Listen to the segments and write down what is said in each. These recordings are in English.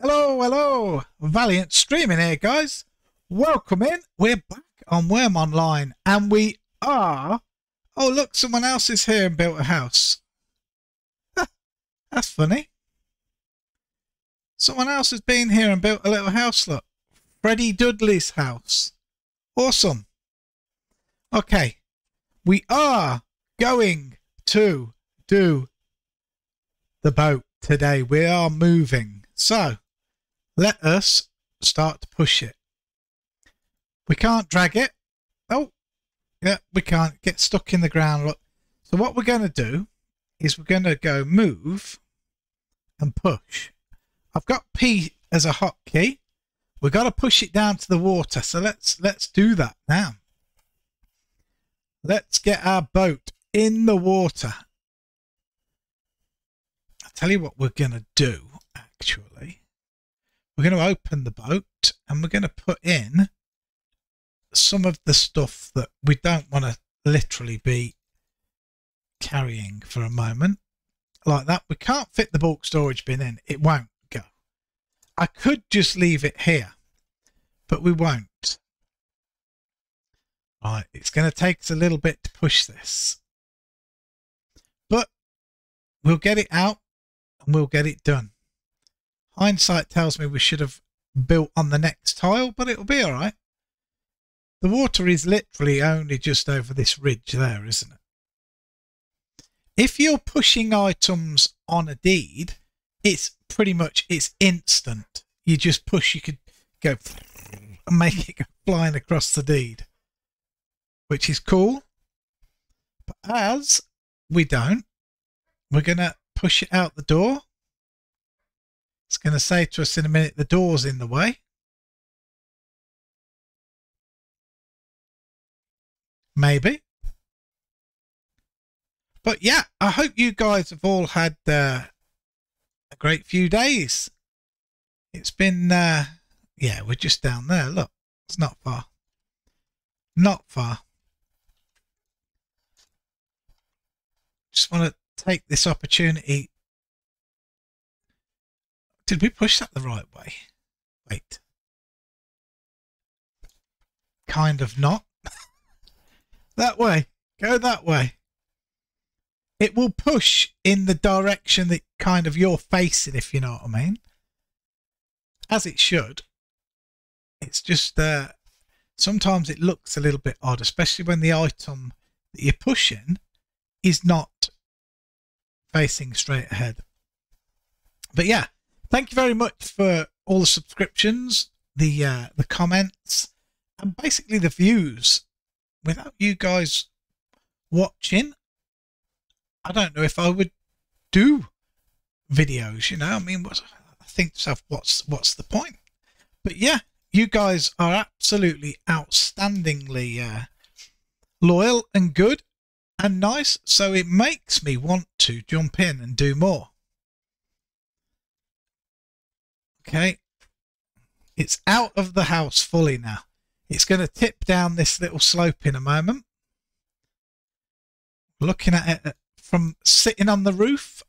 Hello, hello, Valiance streaming here, guys. Welcome in. We're back on Wurm Online, and we are. Oh, look, someone else is here and built a house. That's funny. Someone else has been here and built a little house. Look, Freddie Dudley's house. Awesome. Okay, we are going to do the boat today. We are moving, so let us start to push it. We can't drag it. Oh, yeah, we can't get stuck in the ground. Look. So what we're going to do is we're going to go move and push. I've got P as a hotkey. We've got to push it down to the water. So let's do that now. Let's get our boat in the water. I'll tell you what we're going to do, actually. We're going to open the boat and we're going to put in some of the stuff that we don't want to literally be carrying for a moment. Like that. We can't fit the bulk storage bin in. It won't go. I could just leave it here, but we won't. Right, it's going to take us a little bit to push this. But we'll get it out and we'll get it done. Hindsight tells me we should have built on the next tile, but it'll be all right. The water is literally only just over this ridge there, isn't it? If you're pushing items on a deed, it's pretty much, it's instant. You just push, you could go and make it go flying across the deed, which is cool. But as we don't, we're going to push it out the door. It's going to say to us in a minute, the door's in the way. Maybe. But yeah, I hope you guys have all had a great few days. It's been, yeah, we're just down there. Look, it's not far. Not far. Just want to take this opportunity. Did we push that the right way? Wait. Kind of not. That way. Go that way. It will push in the direction that kind of you're facing, if you know what I mean. As it should. It's just sometimes it looks a little bit odd, especially when the item that you're pushing is not facing straight ahead. But yeah, thank you very much for all the subscriptions, the comments, and basically the views. Without you guys watching, I don't know if I would do videos, you know. I mean, I think to myself, what's the point? But yeah, you guys are absolutely outstandingly loyal and good and nice, so it makes me want to jump in and do more. Okay, it's out of the house fully now. It's going to tip down this little slope in a moment. Looking at it from sitting on the roof.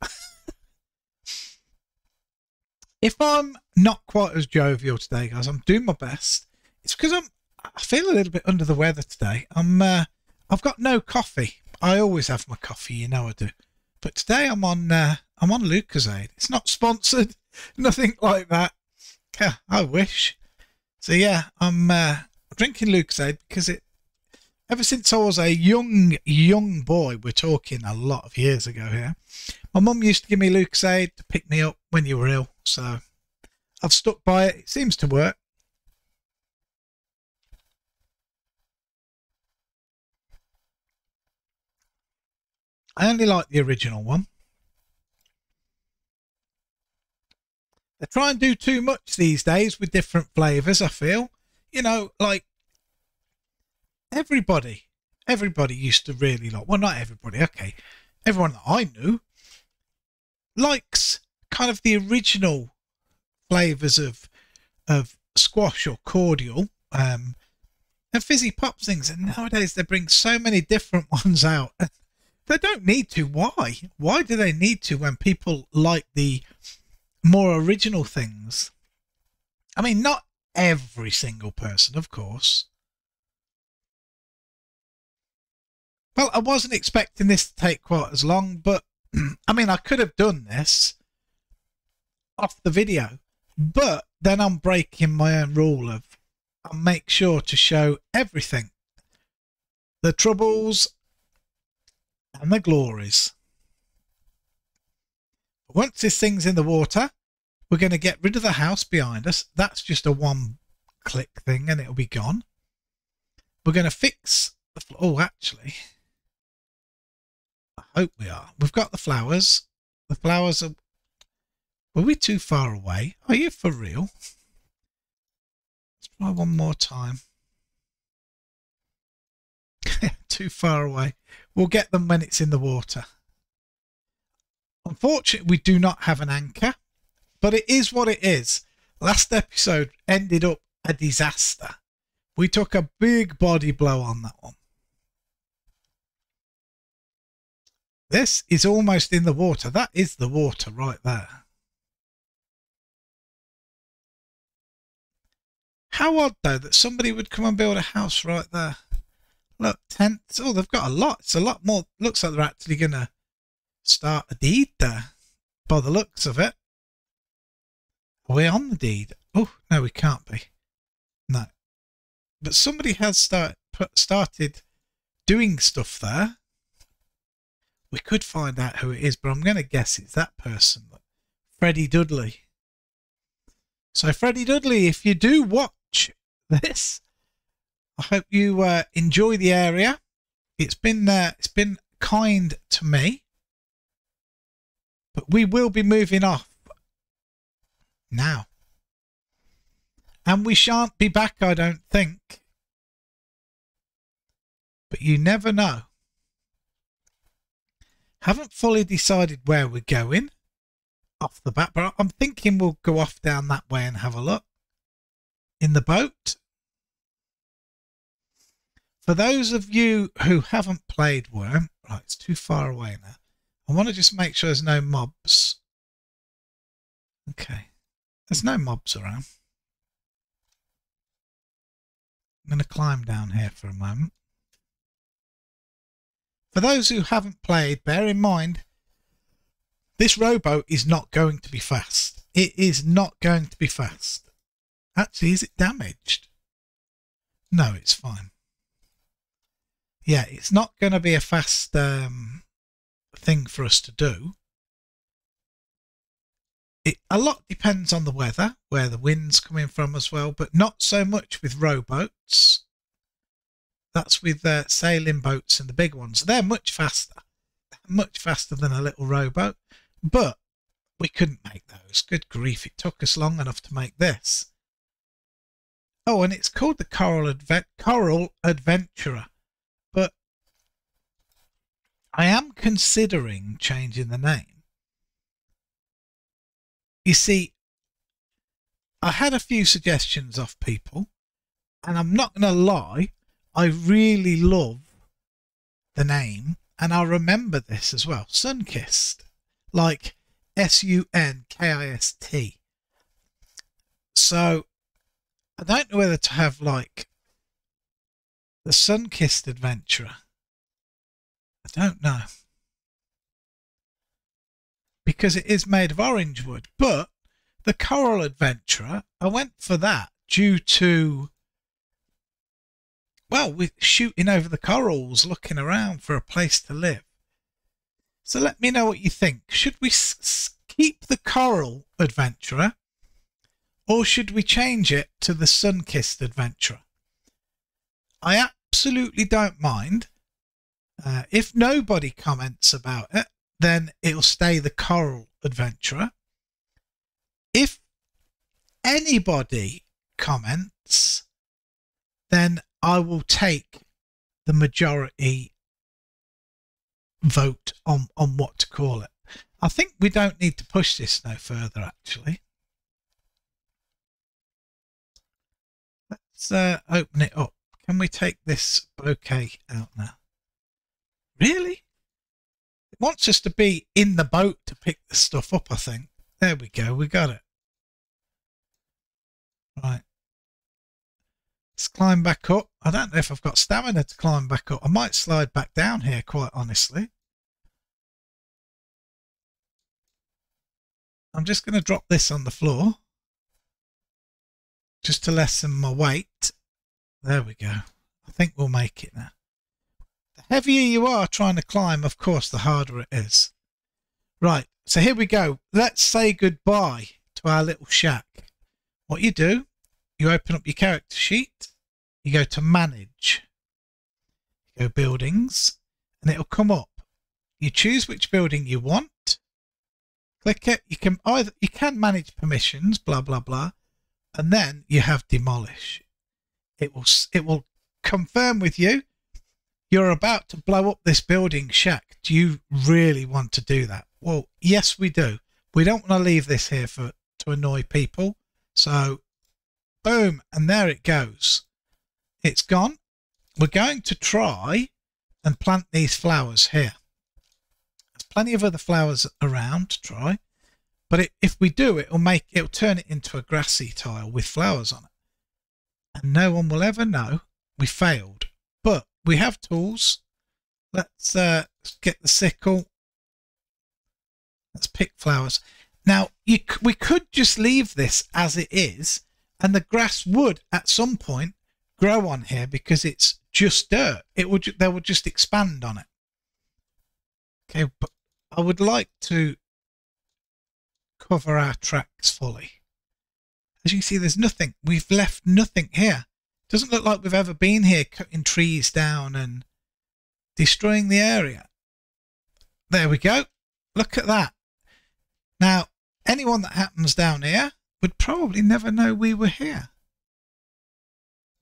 If I'm not quite as jovial today, guys, I'm doing my best. It's because I feel a little bit under the weather today. I've got no coffee. I always have my coffee, you know I do. But today I'm on Lucozade. It's not sponsored, nothing like that. Yeah, I wish. So yeah, I'm drinking Lucozade because ever since I was a young boy, we're talking a lot of years ago here, my mum used to give me Lucozade to pick me up when you were ill, so I've stuck by it. It seems to work. I only like the original one. They try and do too much these days with different flavours, I feel. You know, like everybody used to really like, well, not everybody, okay, everyone that I knew likes kind of the original flavours of squash or cordial and fizzy pop things, and nowadays they bring so many different ones out. They don't need to. Why do they need to when people like the more original things? I mean, not every single person, of course. Well, I wasn't expecting this to take quite as long, but I mean, I could have done this off the video, but then I'm breaking my own rule of I'll make sure to show everything, the troubles and the glories. Once this thing's in the water, we're going to get rid of the house behind us. That's just a one click thing and it'll be gone. We're going to fix the oh, actually, I hope we are. We've got the flowers. The flowers are... Were we too far away? Are you for real? Let's try one more time. Too far away. We'll get them when it's in the water. Unfortunately, we do not have an anchor, but it is what it is. Last episode ended up a disaster. We took a big body blow on that one. This is almost in the water. That is the water right there. How odd, though, that somebody would come and build a house right there. Look, tents. Oh, they've got a lot. It's a lot more. Looks like they're actually going to start a deed there by the looks of it. Are we on the deed? Oh, no, we can't be. No. But somebody has started doing stuff there. We could find out who it is, but I'm going to guess it's that person, Freddie Dudley. So, Freddie Dudley, if you do watch this, I hope you enjoy the area. It's been kind to me, but we will be moving off now, and we shan't be back, I don't think. But you never know. Haven't fully decided where we're going off the bat, but I'm thinking we'll go off down that way and have a look in the boat. For those of you who haven't played Wurm, right, it's too far away now. I want to just make sure there's no mobs. Okay, there's no mobs around. I'm going to climb down here for a moment. For those who haven't played, bear in mind, this rowboat is not going to be fast. It is not going to be fast. Actually, is it damaged? No, it's fine. Yeah, it's not going to be a fast thing for us to do. A lot depends on the weather, where the wind's coming from as well, but not so much with rowboats. That's with sailing boats and the big ones. They're much faster than a little rowboat, but we couldn't make those. Good grief, it took us long enough to make this. Oh, and it's called the Coral Adventurer, but I am considering changing the name. You see, I had a few suggestions off people, and I'm not going to lie, I really love the name, and I remember this as well. Sunkissed, like Sunkist. So I don't know whether to have like the Sunkissed Adventurer. I don't know, because it is made of orange wood. But the Coral Adventurer, I went for that due to, well, we're shooting over the corals, looking around for a place to live. So let me know what you think. Should we keep the Coral Adventurer, or should we change it to the Sunkissed Adventurer? I absolutely don't mind. If nobody comments about it, then it'll stay the Coral Adventurer. If anybody comments, then I will take the majority vote on what to call it. I think we don't need to push this no further, actually. Let's open it up. Can we take this bouquet out now? Really? It wants us to be in the boat to pick the stuff up, I think. There we go, we got it. Right. Let's climb back up. I don't know if I've got stamina to climb back up. I might slide back down here, quite honestly. I'm just going to drop this on the floor just to lessen my weight. There we go. I think we'll make it now. The heavier you are trying to climb, of course, the harder it is. Right, so here we go. Let's say goodbye to our little shack. What you do, you open up your character sheet, you go to manage, you go buildings, and it'll come up. You choose which building you want, click it. You can manage permissions, blah blah blah, and then you have demolish. It will confirm with you you're about to blow up this building shack. Do you really want to do that? Well, yes, we do. We don't want to leave this here to annoy people. So, boom, and there it goes. It's gone. We're going to try and plant these flowers here. There's plenty of other flowers around to try, but if we do, it'll turn it into a grassy tile with flowers on it, and no one will ever know we failed. But we have tools. Let's get the sickle. Let's pick flowers. Now, we could just leave this as it is, and the grass would at some point grow on here because it's just dirt. They would just expand on it. Okay, but I would like to cover our tracks fully. As you can see, there's nothing. We've left nothing here. Doesn't look like we've ever been here cutting trees down and destroying the area. There we go. Look at that. Now, anyone that happens down here would probably never know we were here.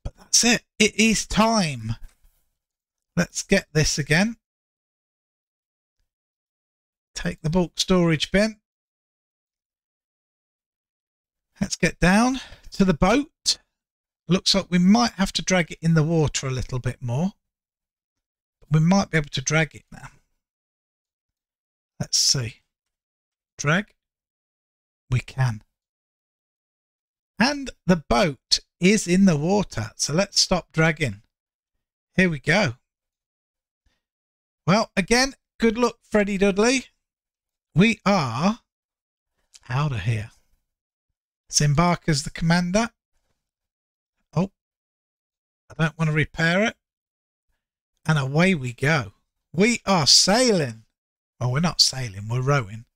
But that's it. It is time. Let's get this again. Take the bulk storage bin. Let's get down to the boat. Looks like we might have to drag it in the water a little bit more. But we might be able to drag it now. Let's see. Drag. We can. And the boat is in the water. So let's stop dragging. Here we go. Well, again, good luck, Freddie Dudley. We are out of here. Let's embark as the commander. Oh, I don't want to repair it. And away we go. We are sailing. Well, we're not sailing, we're rowing.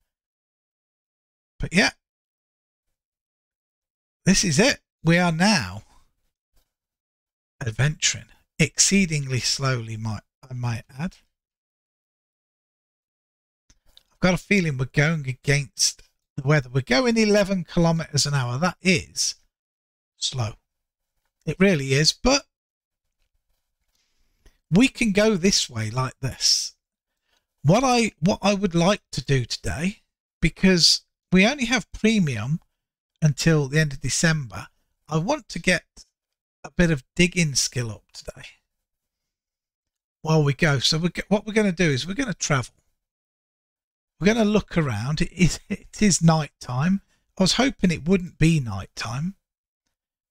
But yeah, this is it. We are now adventuring exceedingly slowly, I might add. I've got a feeling we're going against the weather. We're going 11 kilometers an hour. That is slow. It really is. But we can go this way like this. What I would like to do today, because we only have premium until the end of December, I want to get a bit of digging skill up today while we go. So what we're going to do is we're going to travel. We're going to look around. It is night time. I was hoping it wouldn't be night time,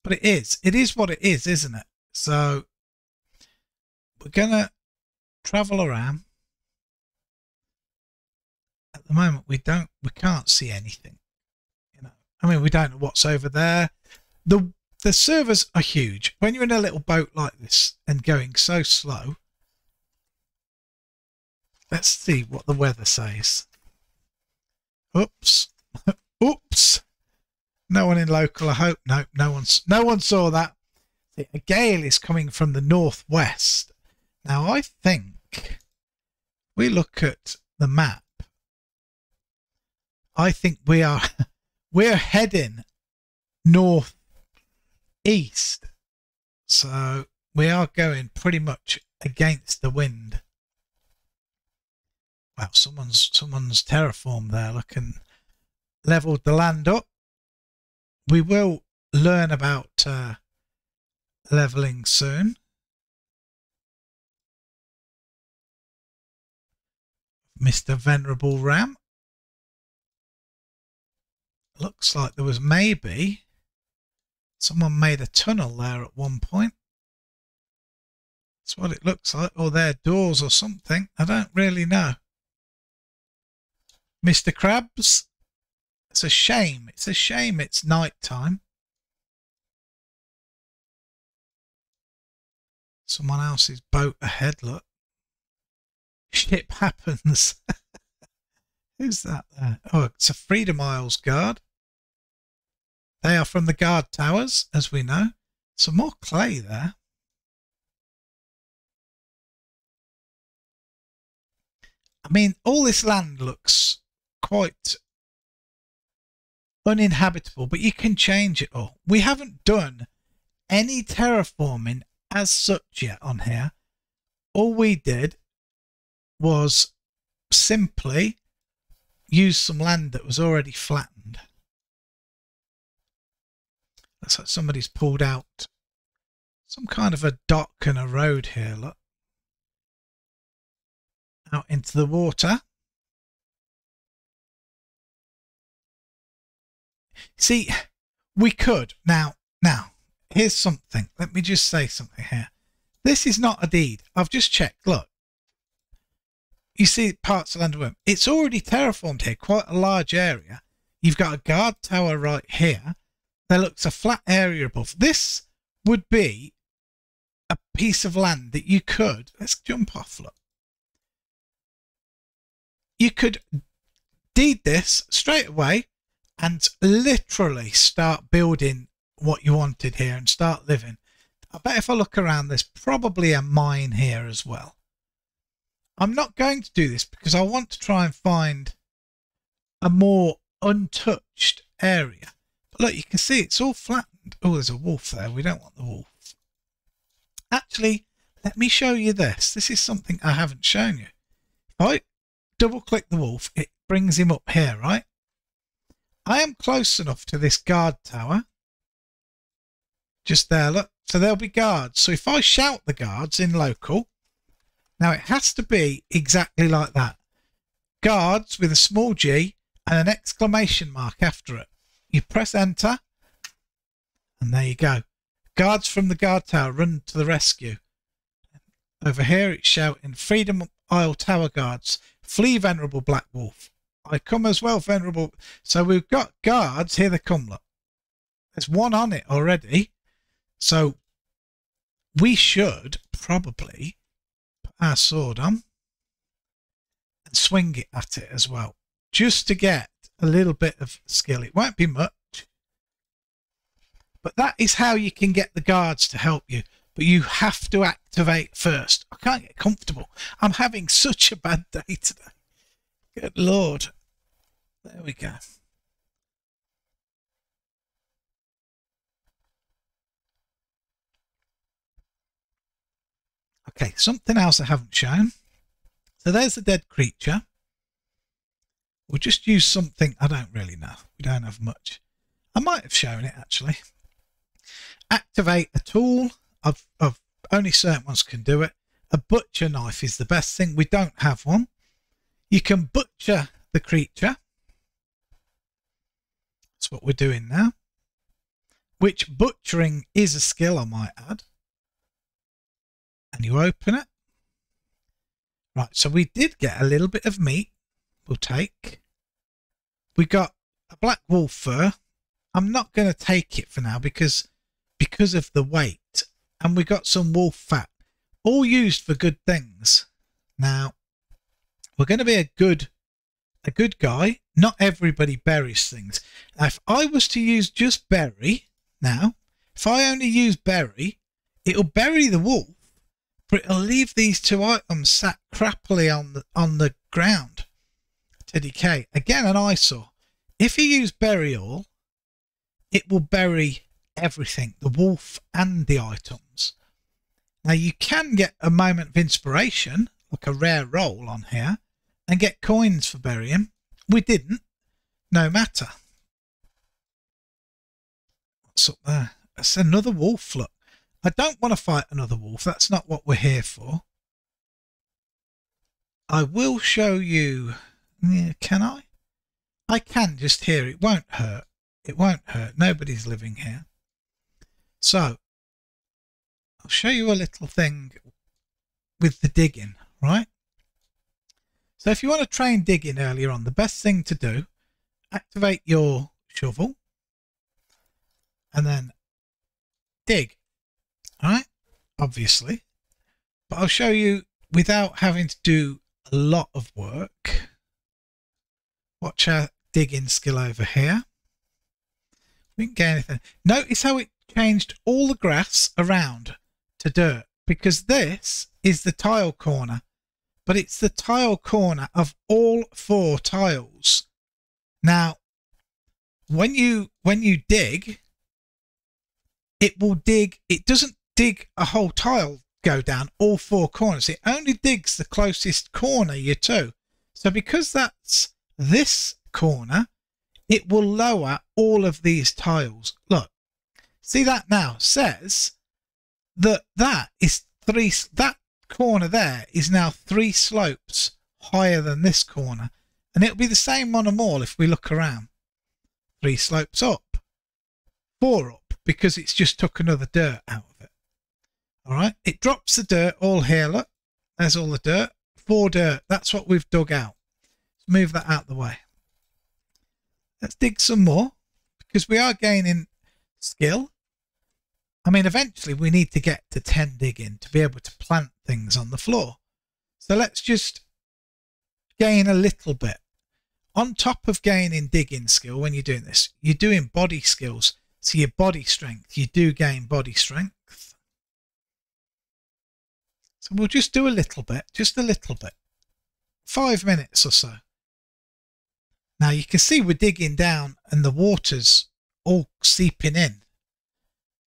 but it is. It is what it is, isn't it? So we're going to travel around. At the moment, we can't see anything. You know, I mean, we don't know what's over there. The servers are huge. When you're in a little boat like this and going so slow, let's see what the weather says. Oops. Oops. No one in local, I hope. No one saw that. A gale is coming from the northwest. Now, I think we look at the map. I think we're heading northeast. So we are going pretty much against the wind. Wow, someone's terraformed there. Look, and leveled the land up. We will learn about leveling soon. Mr. Venerable Ram. Looks like there was maybe Someone made a tunnel there at one point. That's what it looks like. Or they're doors or something. I don't really know. Mr. Krabs. It's a shame. It's a shame it's night time. Someone else's boat ahead, look. Ship happens. Who's that there? Oh, it's a Freedom Isles guard. They are from the guard towers, as we know. Some more clay there. I mean, all this land looks quite uninhabitable, but you can change it all. We haven't done any terraforming as such yet on here. All we did was simply use some land that was already flattened. Looks like somebody's pulled out some kind of a dock and a road here, look. Out into the water. See, we could. Now, here's something. Let me just say something here. This is not a deed. I've just checked. Look. You see parts of land of Wurm. It's already terraformed here, quite a large area. You've got a guard tower right here. There looks a flat area above. This would be a piece of land that you could, let's jump off, look. You could deed this straight away and literally start building what you wanted here and start living. I bet if I look around, there's probably a mine here as well. I'm not going to do this because I want to try and find a more untouched area. But look, you can see it's all flattened. Oh, there's a wolf there. We don't want the wolf. Actually, let me show you this. This is something I haven't shown you. If I double click the wolf, it brings him up here, right? I am close enough to this guard tower. Just there, look. So there'll be guards. So if I shout the guards in local, now it has to be exactly like that. Guards with a small G and an exclamation mark after it. You press enter and there you go. Guards from the guard tower run to the rescue. Over here it's shouting, Freedom Isle Tower Guards, flee Venerable Black Wolf. I come as well, Venerable. So we've got guards. Here they come, look. There's one on it already. So we should probably put our sword on and swing it at it as well, just to get a little bit of skill. It won't be much, but that is how you can get the guards to help you. But you have to activate first. I can't get comfortable. I'm having such a bad day today. Good Lord. There we go. Okay, something else I haven't shown. So there's the dead creature. We'll just use something. I don't really know. We don't have much. I might have shown it actually. Activate a tool. I've only certain ones can do it. A butcher knife is the best thing. We don't have one. You can butcher the creature. That's what we're doing now. Which butchering is a skill, I might add. And you open it. Right, so we did get a little bit of meat. We'll take. We got a black wolf fur. I'm not going to take it for now because of the weight. And we got some wolf fat. All used for good things. Now, we're going to be a good guy. Not everybody buries things. Now, if I was to use just berry, now, if I only use berry, it'll bury the wolf, but it'll leave these two items sat crappily on the ground to decay. Again, an eyesore. If you use berry all, it will bury everything, the wolf and the items. Now, you can get a moment of inspiration, like a rare roll on here, and get coins for burying. We didn't. No matter. What's up there? That's another wolf, look. I don't want to fight another wolf. That's not what we're here for. I will show you. Yeah, can I? I can just here. It won't hurt. It won't hurt. Nobody's living here. So I'll show you a little thing with the digging, right? So if you want to train digging earlier on, the best thing to do, activate your shovel and then dig, all right? Obviously, but I'll show you without having to do a lot of work. Watch our digging skill over here. We didn't get anything. Notice how it changed all the grass around to dirt, because this is the tile corner, but it's the tile corner of all 4 tiles. Now, when you dig, it will dig. It doesn't dig a whole tile go down all 4 corners. It only digs the closest corner you're to. So because that's this corner, it will lower all of these tiles. Look, see that now says that that corner there is now 3 slopes higher than this corner, and it'll be the same on them all if we look around. 3 slopes up, 4 up, because it's just took another dirt out of it. All right, it drops the dirt all here. Look, there's all the dirt. 4 dirt. That's what we've dug out. Let's move that out of the way. Let's dig some more, because we are gaining skill. I mean, eventually we need to get to 10 digging to be able to plant things on the floor. So let's just gain a little bit. On top of gaining digging skill, when you're doing this, you're doing body skills. So your body strength, you do gain body strength. So we'll just do a little bit, just a little bit. 5 minutes or so. Now you can see we're digging down and the water's all seeping in,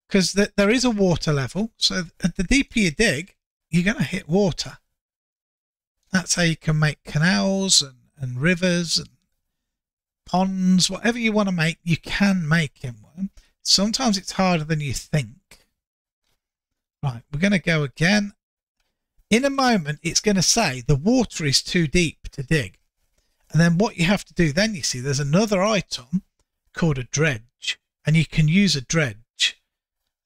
because there is a water level. So the deeper you dig, you're going to hit water. That's how you can make canals and rivers and ponds, whatever you want to make, you can make in one. Sometimes it's harder than you think. Right, we're going to go again. In a moment, it's going to say the water is too deep to dig. And then what you have to do then, you see, there's another item called a dredge, and you can use a dredge.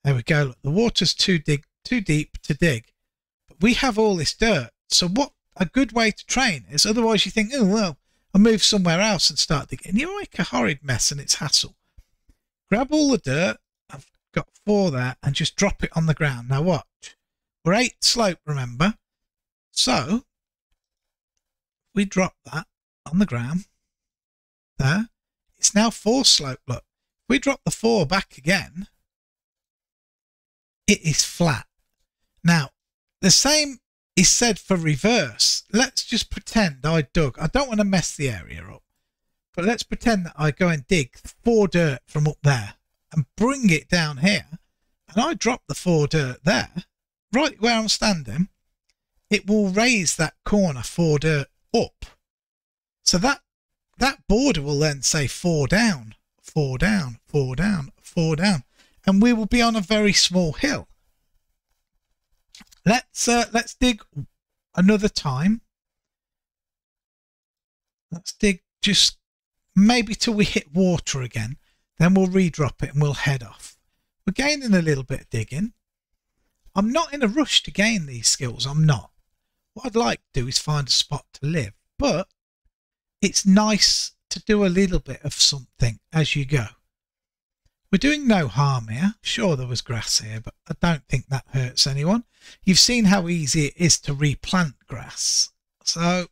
There we go. Look, the water's too deep to dig. But we have all this dirt. So what a good way to train is, otherwise you think, oh, well, I'll move somewhere else and start digging. You make a horrid mess and it's hassle. Grab all the dirt. I've got 4 there, and just drop it on the ground. Now watch. We're 8 slope, remember? So we drop that on the ground there. It's now 4 slope. Look, if we drop the 4 back again, it is flat. Now the same is said for reverse. Let's just pretend I dug. I don't want to mess the area up, but let's pretend that I go and dig 4 dirt from up there and bring it down here, and I drop the 4 dirt there, right where I'm standing. It will raise that corner 4 dirt up. So that border will then say 4 down, 4 down, 4 down, 4 down, and we will be on a very small hill. Let's dig another time. Let's dig just maybe till we hit water again. Then we'll redrop it and we'll head off. We're gaining a little bit of digging. I'm not in a rush to gain these skills. I'm not. What I'd like to do is find a spot to live, but it's nice to do a little bit of something as you go. We're doing no harm here. Sure, there was grass here, but I don't think that hurts anyone. You've seen how easy it is to replant grass. So,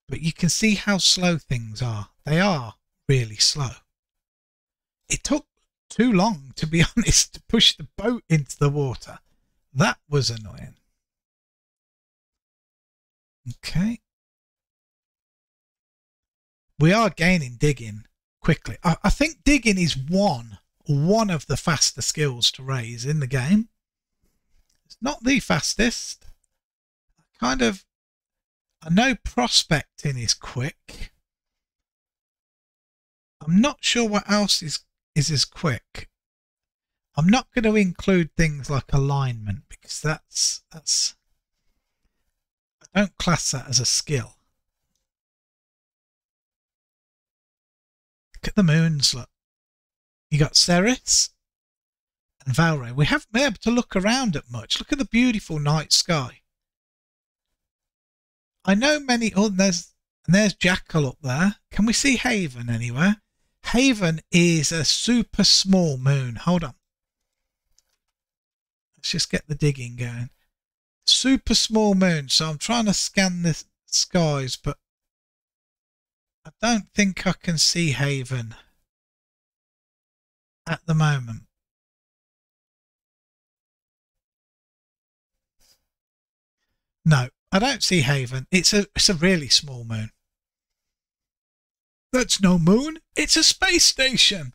but you can see how slow things are. They are really slow. It took too long, to be honest, to push the boat into the water. That was annoying. Okay. We are gaining digging quickly. I think digging is one of the faster skills to raise in the game. It's not the fastest. I know prospecting is quick. I'm not sure what else is as quick. I'm not going to include things like alignment, because that's I don't class that as a skill. Look at the moons, look. You got Ceres and Valray. We haven't been able to look around at much. Look at the beautiful night sky. I know many. Oh, there's Jackal up there. Can we see Haven anywhere? Haven is a super small moon. Hold on. Let's just get the digging going. Super small moon. So I'm trying to scan the skies, but I don't think I can see Haven at the moment. No, I don't see Haven. It's a really small moon. That's no moon. It's a space station.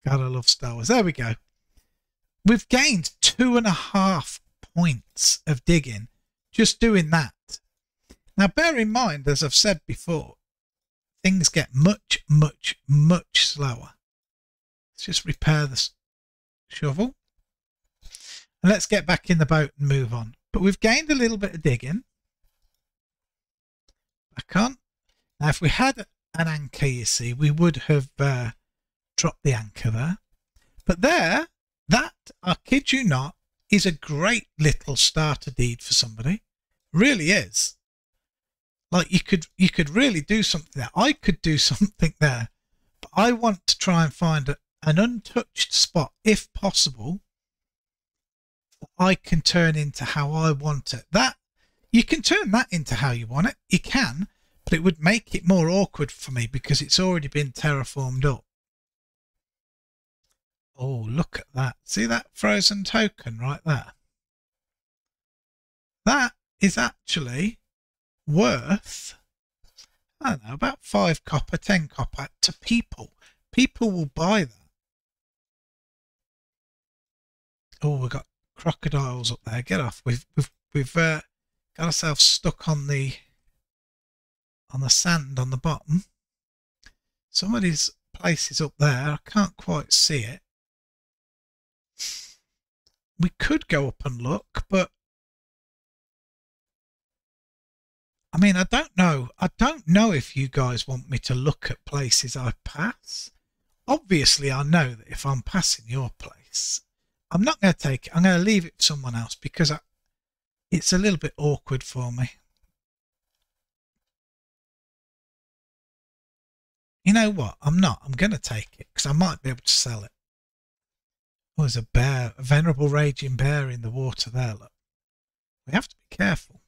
God, I love Star Wars. There we go. We've gained 2.5 points of digging just doing that. Now, bear in mind, as I've said before, things get much, much, much slower. Let's just repair the shovel. And let's get back in the boat and move on. But we've gained a little bit of digging. Back on. Now, if we had an anchor, you see, we would have dropped the anchor there. But there, that, I kid you not, is a great little starter deed for somebody. Really is. Like you could really do something there. I could do something there. But I want to try and find an untouched spot, if possible, that I can turn into how I want it. That you can turn that into how you want it. You can, but it would make it more awkward for me because it's already been terraformed up. Oh, look at that. See that frozen token right there? That is actually worth, I don't know, about 5 copper, 10 copper to people. People will buy that. Oh, we've got crocodiles up there. Get off. We've got ourselves stuck on the sand on the bottom. Somebody's place is up there. I can't quite see it. We could go up and look, but I mean, I don't know. I don't know if you guys want me to look at places I pass. Obviously, I know that if I'm passing your place, I'm not going to take it. I'm going to leave it for someone else because it's a little bit awkward for me. You know what? I'm not. I'm going to take it because I might be able to sell it. Oh, there's a bear, a venerable raging bear in the water there. Look. We have to be careful.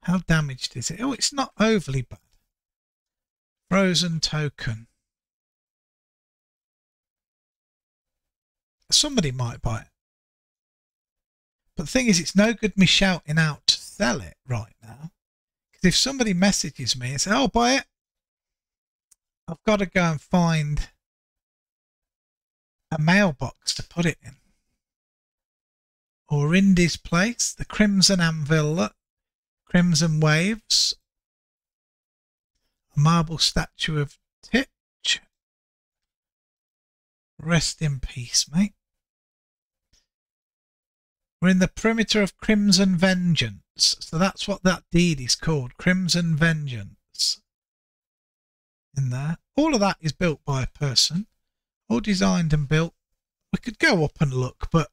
How damaged is it? Oh, it's not overly bad. Frozen token. Somebody might buy it. But the thing is, it's no good me shouting out to sell it right now. Because if somebody messages me and says, "Oh, buy it," I've got to go and find a mailbox to put it in. Or Indy's place, the Crimson Anvil, look. Crimson Waves, a marble statue of Titch. Rest in peace, mate. We're in the perimeter of Crimson Vengeance. So that's what that deed is called, Crimson Vengeance. In there. All of that is built by a person. All designed and built. We could go up and look, but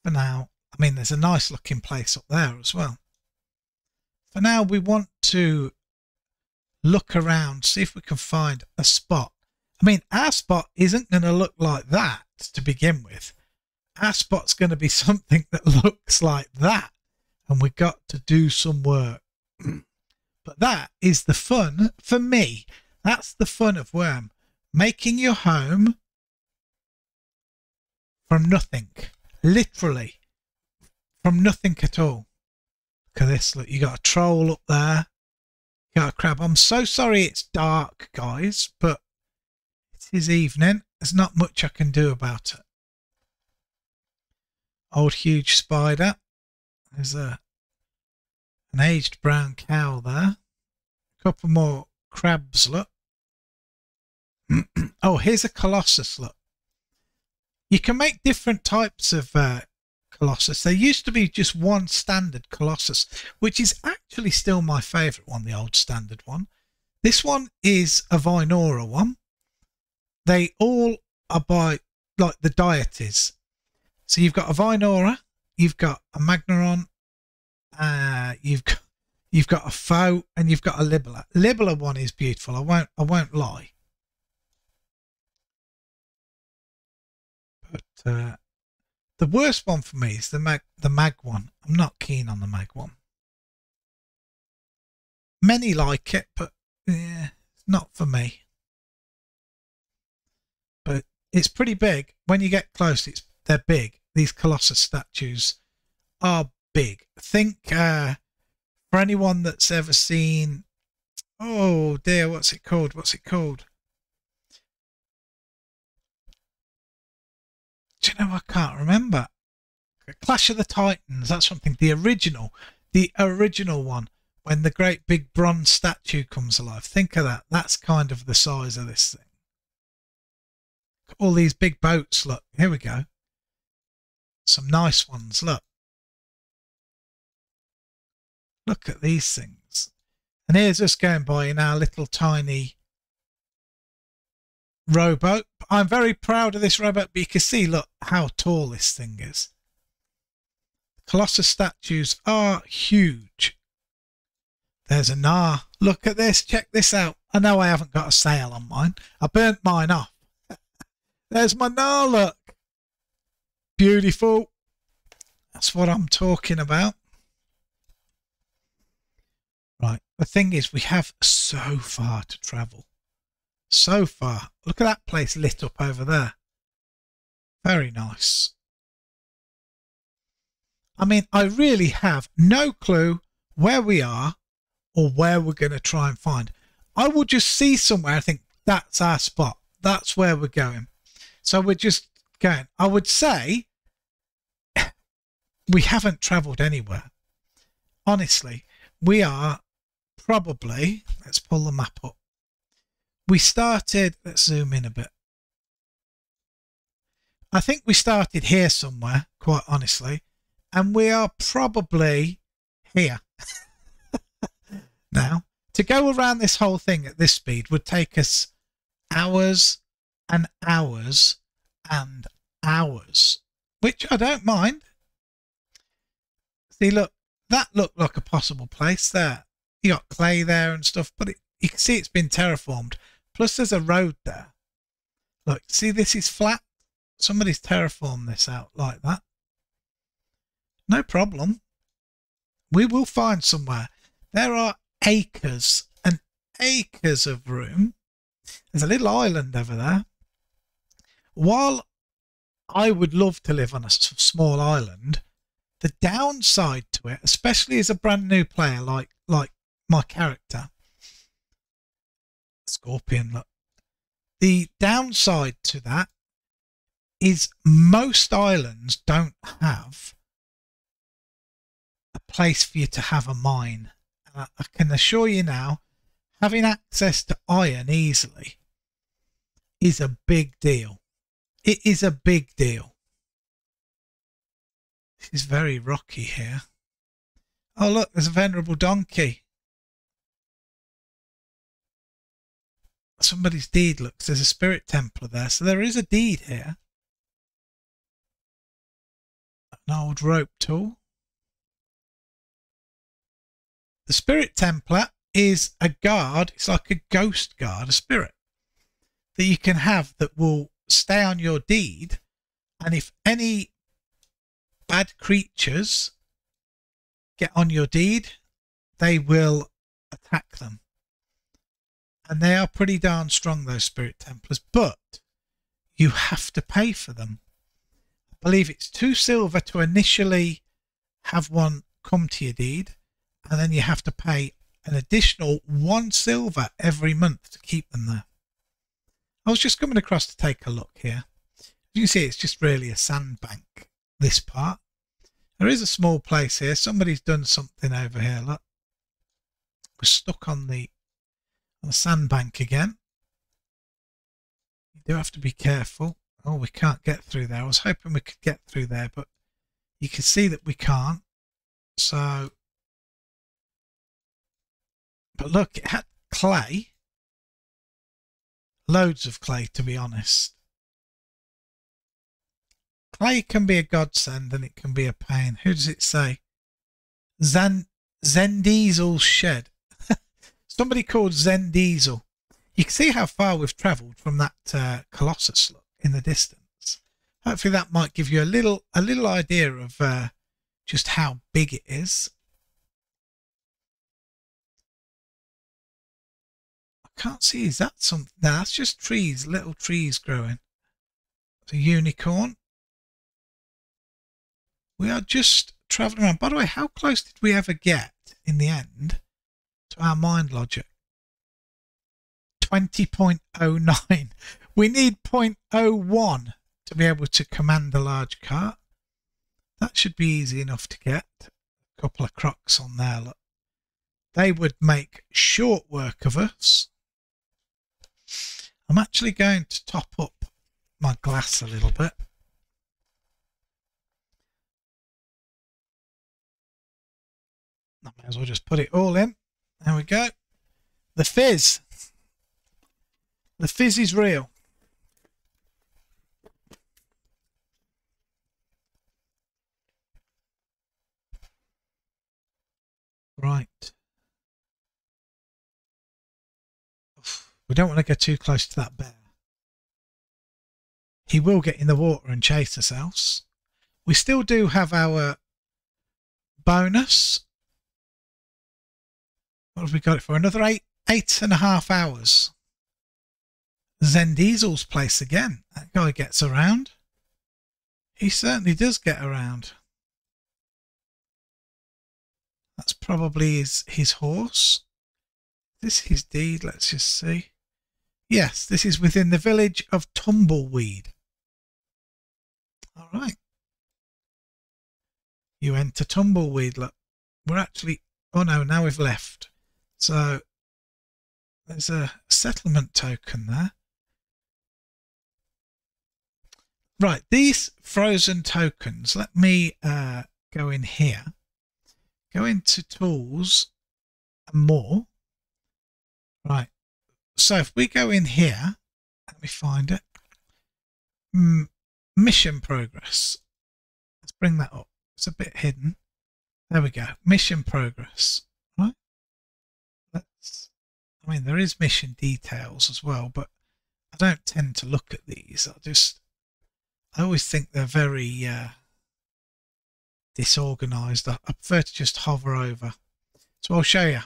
for now, I mean, there's a nice looking place up there as well. For now, we want to look around, see if we can find a spot. I mean, our spot isn't going to look like that to begin with. Our spot's going to be something that looks like that. And we've got to do some work. But that is the fun, for me, that's the fun of Wurm. Making your home from nothing. Literally. From nothing at all. Look at this. Look, you got a troll up there. You got a crab. I'm so sorry it's dark, guys, but it is evening. There's not much I can do about it. Old huge spider. There's an aged brown cow there. A couple more crabs, look. Oh, here's a colossus, look. You can make different types of colossus. There used to be just one standard colossus, which is actually still my favourite one, the old standard one. This one is a Vinora one. They all are by like the deities. So you've got a Vinora, you've got a Magneron, you've got a Foe, and you've got a Libella. Libella one is beautiful. I won't lie. But the worst one for me is the mag one. I'm not keen on the mag one. Many like it, but yeah, not for me. But it's pretty big. When you get close, they're big. These Colossus statues are big. Think for anyone that's ever seen, oh dear, what's it called? Do you know, I can't remember. Clash of the Titans, that's something. The original one, when the great big bronze statue comes alive. Think of that. That's kind of the size of this thing. All these big boats, look, here we go. Some nice ones, look. Look at these things. And here's us going by in our little tiny rowboat. I'm very proud of this rowboat, but you can see, look, how tall this thing is. Colossus statues are huge. There's a Nar. Look at this. Check this out. I know I haven't got a sail on mine. I burnt mine off. There's my Nar, look. Beautiful. That's what I'm talking about. Right. The thing is, we have so far to travel. So far. Look at that place lit up over there. Very nice. I mean, I really have no clue where we are or where we're going to try and find. I will just see somewhere and think, that's our spot. That's where we're going. So we're just going. I would say we haven't travelled anywhere. Honestly, we are probably, let's pull the map up. We started, let's zoom in a bit. I think we started here somewhere, quite honestly, and we are probably here. Now, to go around this whole thing at this speed would take us hours and hours and hours, which I don't mind. See, look, that looked like a possible place there. You got clay there and stuff, but you can see it's been terraformed. Plus, there's a road there. Look, see, this is flat. Somebody's terraformed this out like that. No problem. We will find somewhere. There are acres and acres of room. There's a little island over there. While I would love to live on a small island, the downside to it, especially as a brand new player like my character, Scorpion, look, the downside to that is most islands don't have a place for you to have a mine. I can assure you now, having access to iron easily is a big deal. It is a big deal. This is very rocky here. Oh look, there's a venerable donkey. Somebody's deed, looks, there's a spirit templar there, so there is a deed here. An old rope tool. The spirit templar is a guard, it's like a ghost guard, a spirit that you can have that will stay on your deed, and if any bad creatures get on your deed, they will attack them. And they are pretty darn strong, those spirit templars, but you have to pay for them. I believe it's 2 silver to initially have one come to your deed, and then you have to pay an additional 1 silver every month to keep them there. I was just coming across to take a look here. As you can see, it's just really a sandbank, this part. There is a small place here. Somebody's done something over here, look. We're stuck on the sandbank again. You do have to be careful. Oh, we can't get through there. I was hoping we could get through there, but you can see that we can't. So, but look, it had clay. loads of clay, to be honest. Clay can be a godsend and it can be a pain. Who does it say? Zen Diesel's shed. Somebody called Zen Diesel. You can see how far we've travelled from that Colossus look in the distance. Hopefully that might give you a little idea of just how big it is. I can't see. Is that something? No, that's just trees, little trees growing. It's a unicorn. We are just travelling around. By the way, how close did we ever get in the end to our mind logic? 20.09. We need 0.01 to be able to command a large cart. That should be easy enough to get. A couple of crocs on there. Look. They would make short work of us. I'm actually going to top up my glass a little bit. I may as well just put it all in. There we go. The fizz. The fizz is real. Right. We don't want to get too close to that bear. He will get in the water and chase us else. We still do have our bonus. What have we got it for? Another 8.5 hours. Zen Diesel's place again. That guy gets around. He certainly does get around. That's probably his horse. This is his deed. Let's just see. Yes, this is within the village of Tumbleweed. All right. You enter Tumbleweed. Look, we're actually... Oh no, now we've left. So there's a settlement token there. Right, these frozen tokens, let me go in here. Go into tools and more. Right, so if we go in here, let me find it. Mission progress. Let's bring that up. It's a bit hidden. There we go. Mission progress. Right. I mean, there is mission details as well, but I don't tend to look at these. I always think they're very disorganized. I prefer to just hover over. So I'll show you.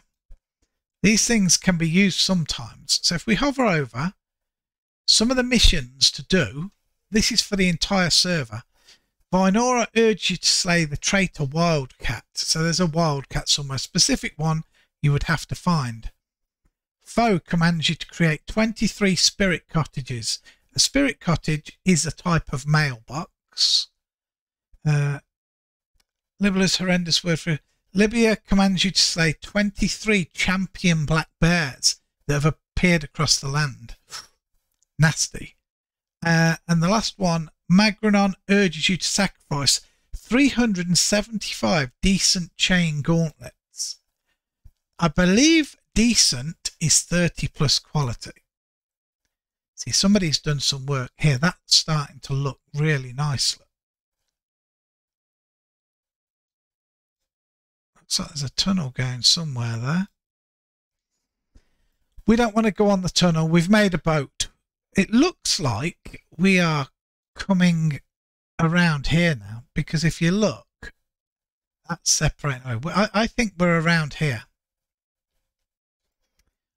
These things can be used sometimes. So if we hover over, some of the missions to do, this is for the entire server. Vinora urged you to slay the traitor wildcat. So there's a wildcat somewhere. Specific one you would have to find. Foe commands you to create 23 spirit cottages. A spirit cottage is a type of mailbox. Libya's horrendous word for Libya commands you to slay 23 champion black bears that have appeared across the land. Nasty. And the last one, Magranon urges you to sacrifice 375 decent chain gauntlets. I believe decent is 30 plus quality. See, somebody's done some work here. That's starting to look really nicely. Looks like there's a tunnel going somewhere there. We don't want to go on the tunnel. We've made a boat. It looks like we are coming around here now, because if you look, that's separating away. I think we're around here.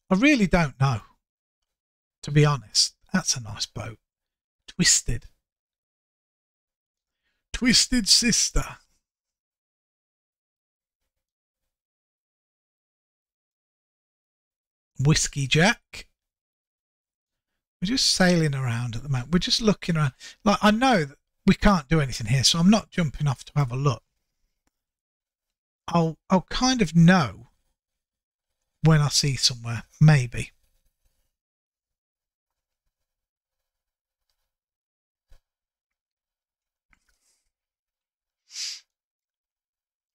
I really don't know, to be honest. That's a nice boat. Twisted. Twisted Sister. Whiskey Jack. We're just sailing around at the moment. We're just looking around. Like, I know that we can't do anything here, so I'm not jumping off to have a look. I'll kind of know when I see somewhere, maybe.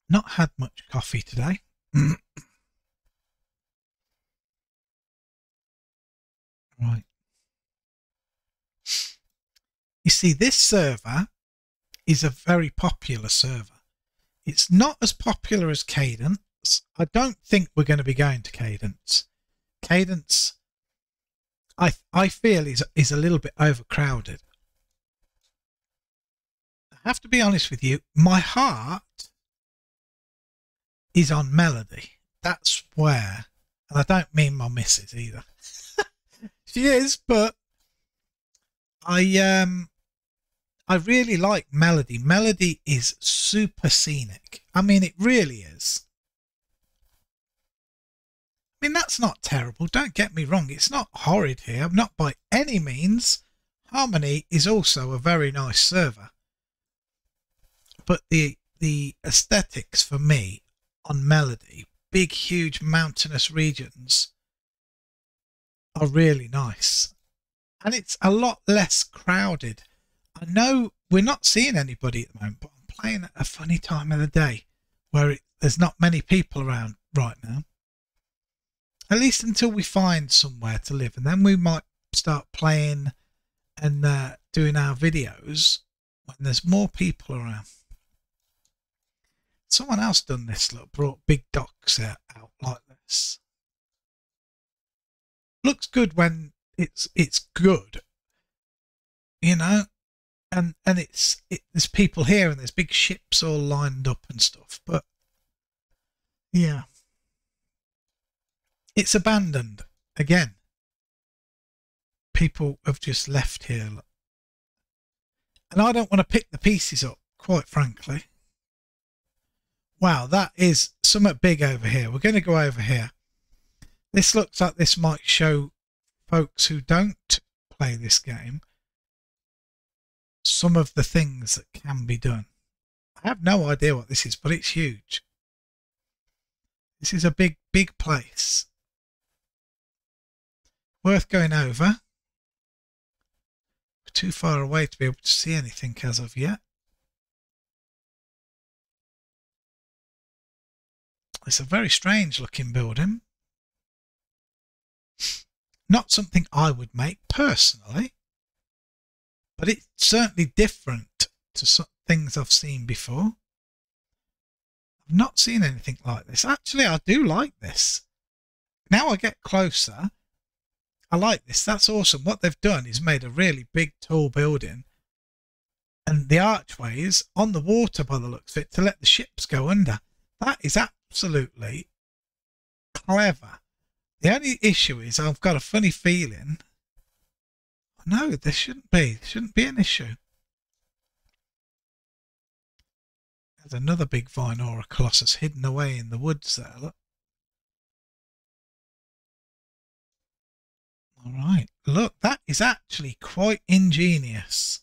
Not had much coffee today. Right. You see, this server is a very popular server. It's not as popular as Cadence. I don't think we're going to be going to Cadence. Cadence, I feel, is a little bit overcrowded. I have to be honest with you, my heart is on Melody. That's where, and I don't mean my missus either. She is, but I really like Melody. Melody is super scenic. I mean, it really is. I mean, that's not terrible. Don't get me wrong. It's not horrid here. Not by any means. Harmony is also a very nice server. But the aesthetics for me on Melody, big, huge mountainous regions, are really nice. And it's a lot less crowded. I know we're not seeing anybody at the moment, but I'm playing at a funny time of the day where there's not many people around right now. At least until we find somewhere to live, and then we might start playing and doing our videos when there's more people around. Someone else done this, look, brought big docks out like this. Looks good when it's good, you know, and there's people here and there's big ships all lined up and stuff, but yeah. It's abandoned again. People have just left here. And I don't want to pick the pieces up, quite frankly. Wow, that is something big over here. We're going to go over here. This looks like this might show folks who don't play this game some of the things that can be done. I have no idea what this is, but it's huge. This is a big, big place. Worth going over. We're too far away to be able to see anything as of yet. It's a very strange looking building. Not something I would make personally, but it's certainly different to some things I've seen before. I've not seen anything like this. Actually, I do like this. Now I get closer, I like this. That's awesome. What they've done is made a really big, tall building, and the archways on the water by the looks of it to let the ships go under. That is absolutely clever. The only issue is I've got a funny feeling. No, there shouldn't be. There shouldn't be an issue. There's another big Vinora Colossus hidden away in the woods there. Look. All right, look, that is actually quite ingenious.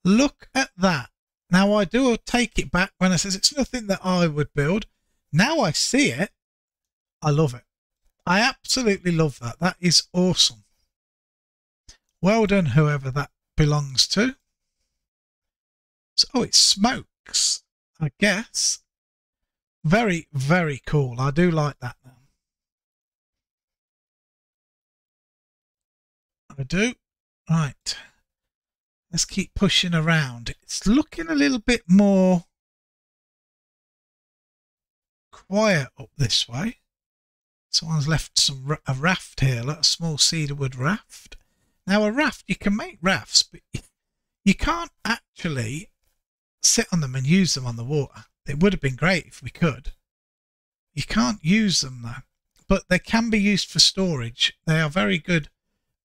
Look at that. Now, I do take it back when I says it's nothing that I would build. Now I see it, I love it. I absolutely love that. That is awesome. Well done, whoever that belongs to. So, oh, it smokes, I guess. Very, very cool. I do like that now. I do. Right. Let's keep pushing around. It's looking a little bit more quiet up this way. Someone's left a raft here, like a small cedarwood raft. Now, a raft, you can make rafts, but you can't actually sit on them and use them on the water. It would have been great if we could. You can't use them though, but they can be used for storage. They are very good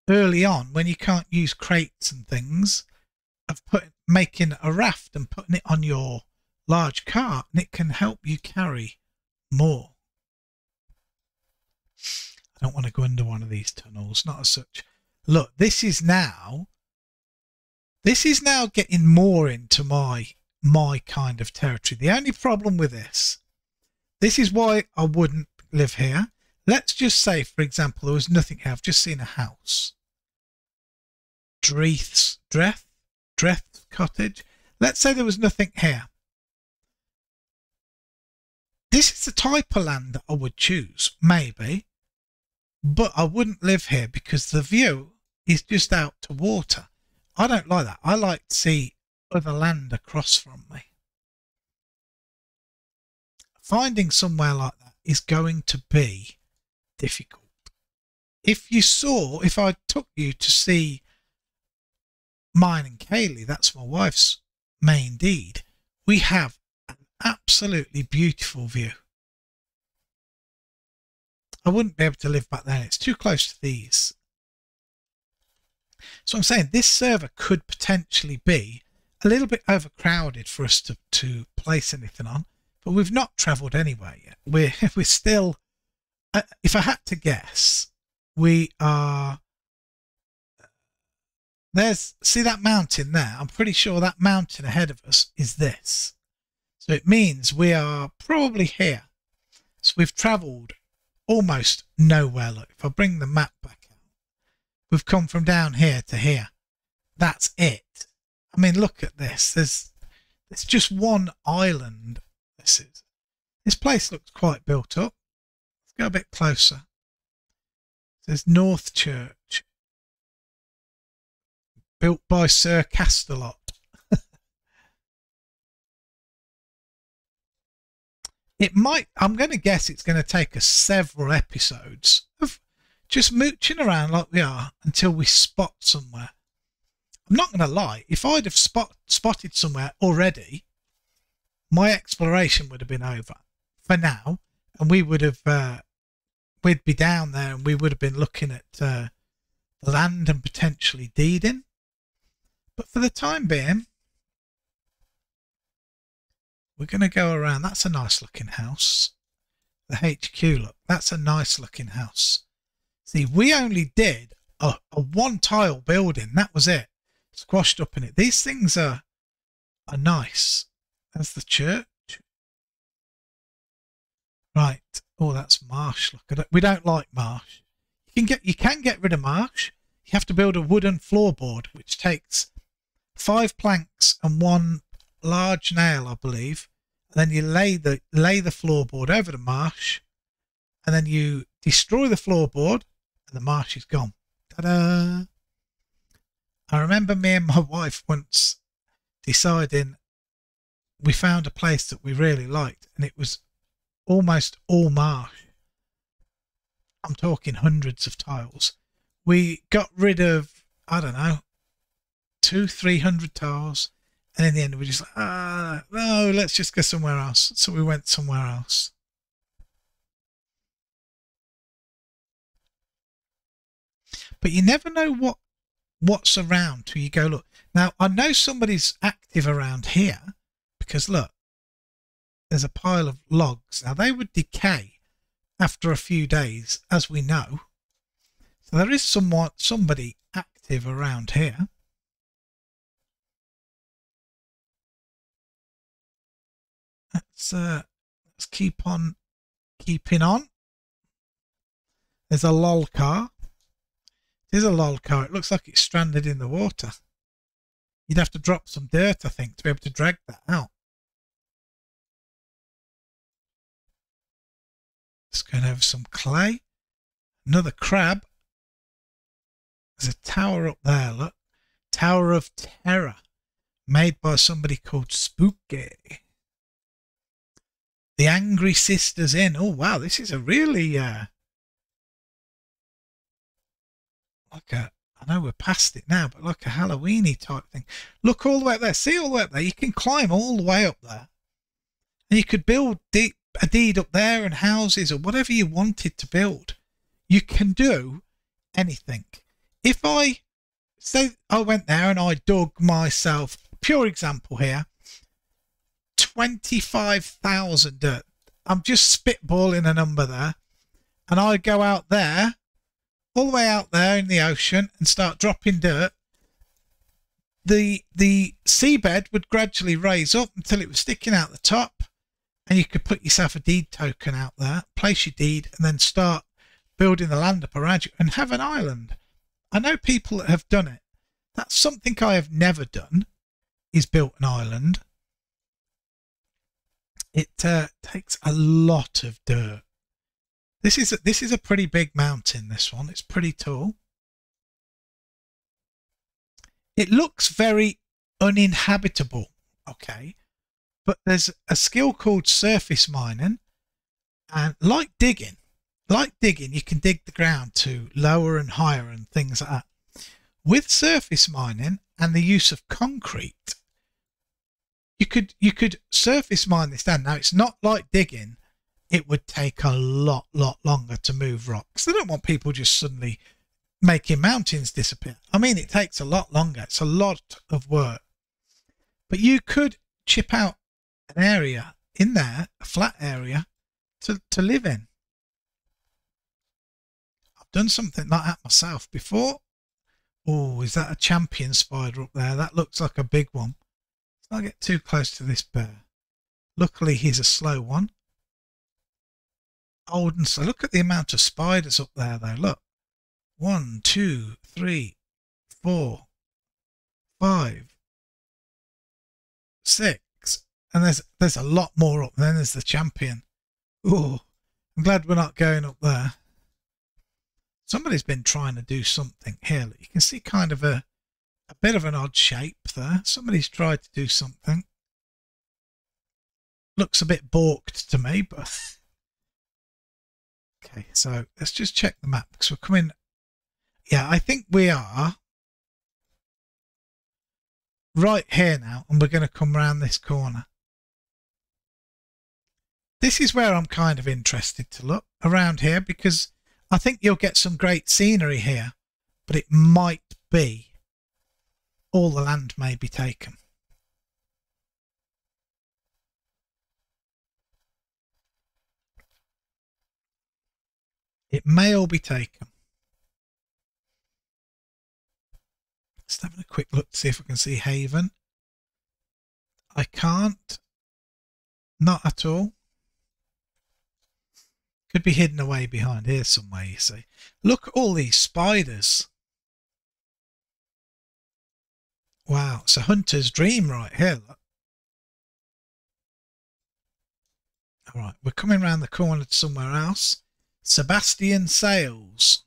early on when you can't use crates and things, of making a raft and putting it on your large cart, and it can help you carry more. I don't want to go under one of these tunnels, not as such. Look, this is now getting more into my kind of territory. The only problem with this is why I wouldn't live here. Let's just say, for example, there was nothing here. I've just seen a house. Dreth Cottage. Let's say there was nothing here. This is the type of land that I would choose, maybe, but I wouldn't live here because the view is just out to water. I don't like that. I like to see other land across from me. Finding somewhere like that is going to be difficult. If I took you to see mine and Kaylee, that's my wife's main deed, we have an absolutely beautiful view. I wouldn't be able to live back there. It's too close to these. So I'm saying this server could potentially be a little bit overcrowded for us to place anything on, but we've not travelled anywhere yet. We're still, if I had to guess, we are, see that mountain there? I'm pretty sure that mountain ahead of us is this. So it means we are probably here. So we've travelled almost nowhere. Look, if I bring the map back out, we've come from down here to here. That's it. I mean, look at this. There's just one island. This place looks quite built up. Let's go a bit closer. There's North Church, built by Sir Castelot. I'm going to guess it's going to take us several episodes of just mooching around like we are until we spot somewhere. I'm not going to lie, if I'd have spotted somewhere already, my exploration would have been over for now, and we would have we'd be down there and we would have been looking at the land and potentially deeding. But for the time being, we're going to go around. That's a nice looking house. The HQ, look, that's a nice looking house. See, we only did a one tile building. That was it. Squashed up in it. These things are nice. There's the church. Right. Oh, that's marsh. Look at it. We don't like marsh. You can get rid of marsh. You have to build a wooden floorboard, which takes 5 planks and 1 large nail, I believe. And then you lay the floorboard over the marsh, and then you destroy the floorboard, and the marsh is gone. Ta-da! I remember me and my wife once deciding we found a place that we really liked, and it was almost all marsh. I'm talking hundreds of tiles. We got rid of, I don't know, 200-300 tiles, and in the end we just like, no, let's just go somewhere else. So we went somewhere else. But you never know what's around till you go look. Now I know somebody's active around here, because look, there's a pile of logs. Now they would decay after a few days, as we know. So there is somebody active around here. Let's keep on keeping on. There's a lol car. It is a lol car. It looks like it's stranded in the water. You'd have to drop some dirt, I think, to be able to drag that out. Just going over some clay. Another crab. There's a tower up there, look. Tower of Terror. Made by somebody called Spooky. The Angry Sisters Inn. Oh, wow. This is a really... I know we're past it now, but like a Halloweeny type thing. Look all the way up there. See all the way up there? You can climb all the way up there. And you could build a deed up there and houses or whatever you wanted to build. You can do anything. If I say I went there and I dug myself, pure example here, 25,000 I'm just spitballing a number there, and I go out there, all the way out there in the ocean, and start dropping dirt, the seabed would gradually raise up until it was sticking out the top, and you could put yourself a deed token out there, place your deed, and then start building the land up around you and have an island. I know people that have done it. That's something I have never done, is built an island. It takes a lot of dirt. This is a pretty big mountain, this one. It's pretty tall. It looks very uninhabitable, okay? But there's a skill called surface mining, and like digging, you can dig the ground to lower and higher and things like that. With surface mining and the use of concrete, you could surface mine this down. Now, it's not like digging. It would take a lot longer to move rocks. They don't want people just suddenly making mountains disappear. I mean, it takes a lot longer. It's a lot of work. But you could chip out an area in there, a flat area, to live in. I've done something like that myself before. Oh, is that a champion spider up there? That looks like a big one. Let's not get too close to this bear. Luckily, he's a slow one. Old and slow. Look at the amount of spiders up there, though. Look. 1, 2, 3, 4, 5, 6. And there's a lot more up there. There's the champion. Oh, I'm glad we're not going up there. Somebody's been trying to do something here. You can see kind of a bit of an odd shape there. Somebody's tried to do something. Looks a bit balked to me, but... Okay, so let's just check the map because we're coming... Yeah, I think we are right here now, and we're going to come around this corner. This is where I'm kind of interested to look around here, because I think you'll get some great scenery here, but it might be all the land may be taken. It may all be taken. Just having a quick look to see if I can see Haven. I can't. Not at all. Could be hidden away behind here somewhere, you see. Look at all these spiders. Wow, it's a hunter's dream right here. Look. All right, we're coming around the corner to somewhere else. Sebastian Sales.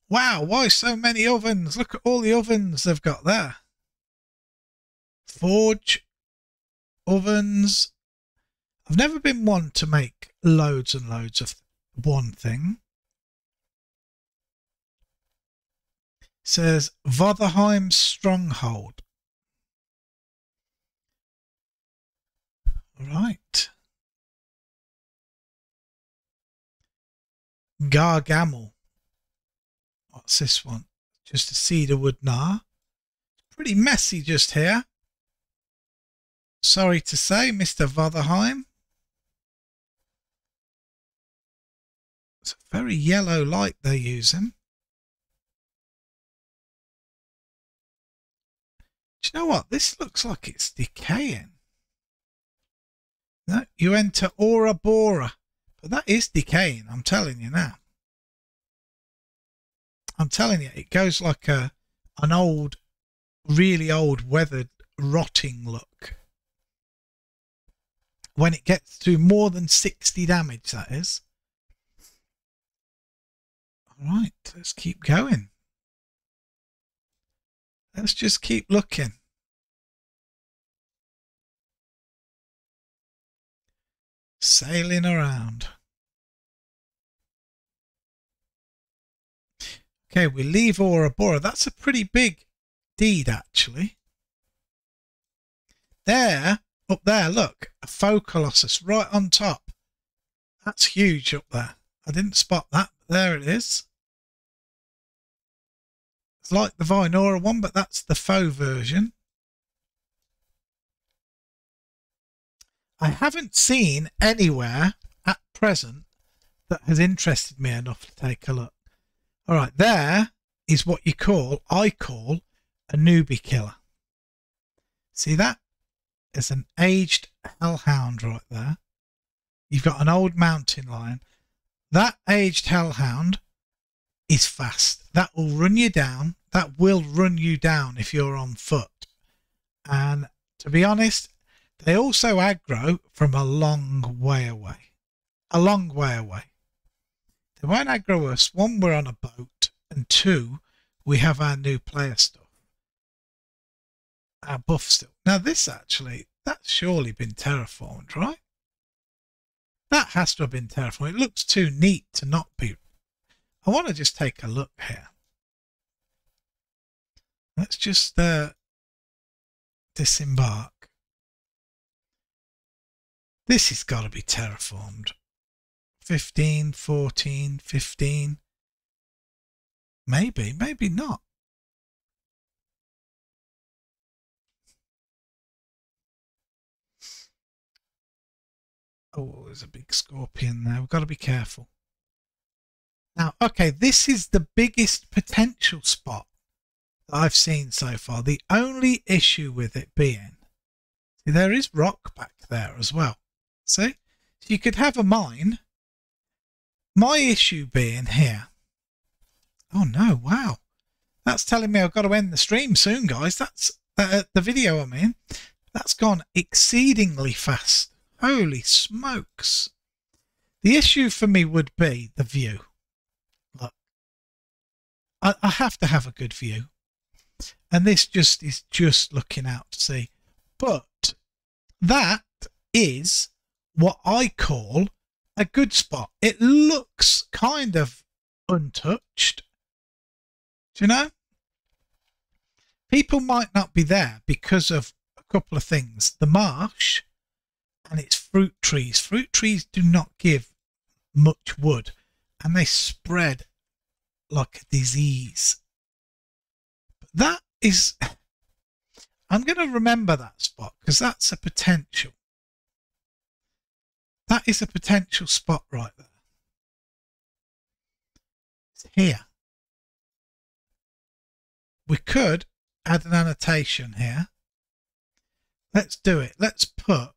Wow, why so many ovens? Look at all the ovens they've got there. Forge, ovens. I've never been one to make loads and loads of one thing. It says Votherheim Stronghold. All right. Gargamel. What's this one? Just a cedar wood gnar. Pretty messy just here. Sorry to say, Mr. Votherheim. It's a very yellow light they're using. Do you know what? This looks like it's decaying. No, you enter Aura Bora. But that is decaying, I'm telling you now. I'm telling you, it goes like an old, really old, weathered, rotting look. When it gets to more than 60 damage, that is. Alright, let's keep going. Let's just keep looking. Sailing around. Okay, we leave Aura Bora. That's a pretty big deed, actually. There, up there, look, a faux colossus right on top. That's huge up there. I didn't spot that, but there it is. It's like the Vinora one, but that's the faux version. I haven't seen anywhere at present that has interested me enough to take a look. All right, there is what I call a newbie killer. See that? There's an aged hellhound right there. You've got an old mountain lion. That aged hellhound is fast. That will run you down. That will run you down if you're on foot. And to be honest, they also aggro from a long way away. A long way away. They won't aggro us. One, we're on a boat. And two, we have our new player stuff. Our buff still. Now this actually, that's surely been terraformed, right? That has to have been terraformed. It looks too neat to not be. I want to just take a look here. Let's just disembark. This has got to be terraformed. 15, 14, 15. Maybe, maybe not. Oh, there's a big scorpion there. We've got to be careful. Now, okay, this is the biggest potential spot that I've seen so far. The only issue with it being, see, there is rock back there as well. See? So you could have a mine. My issue being here. Oh no, wow. That's telling me I've got to end the stream soon, guys. That's the video I'm in. That's gone exceedingly fast. Holy smokes. The issue for me would be the view. Look, I have to have a good view. And this just is just looking out to sea. But that is what I call a good spot. It looks kind of untouched. Do you know? People might not be there because of a couple of things. The marsh and its fruit trees. Fruit trees do not give much wood and they spread like a disease. But that is, I'm going to remember that spot because that's a potential. That is a potential spot right there. It's here. We could add an annotation here. Let's do it. Let's put,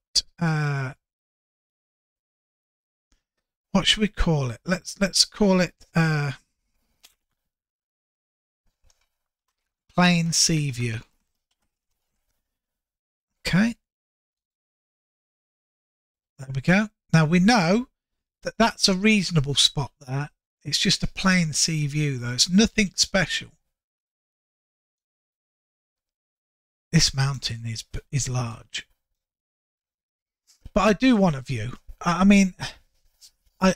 what should we call it? Let's call it plain sea view. Okay. There we go. Now we know that that's a reasonable spot there. It's just a plain sea view though. It's nothing special. This mountain is large. But I do want a view. I mean, I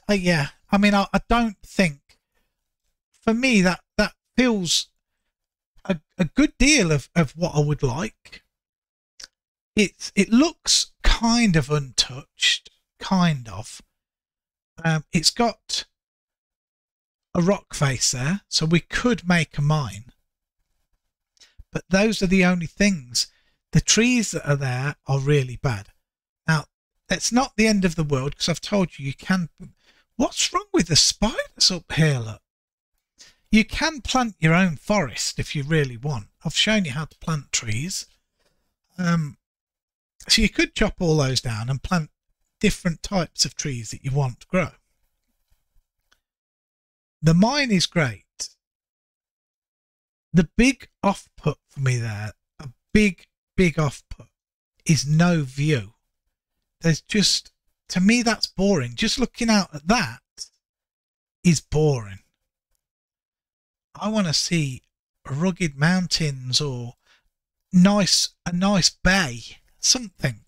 don't think, for me, that feels a good deal of what I would like. It looks kind of untouched, kind of. It's got a rock face there, so we could make a mine. But those are the only things. The trees that are there are really bad. Now, it's not the end of the world because I've told you can. What's wrong with the spiders up here? Look, you can plant your own forest if you really want. I've shown you how to plant trees. So you could chop all those down and plant different types of trees that you want to grow. The mine is great. The big off-put for me there, a big off-put, is no view. There's just, to me, that's boring. Just looking out at that is boring. I want to see rugged mountains or a nice bay, something.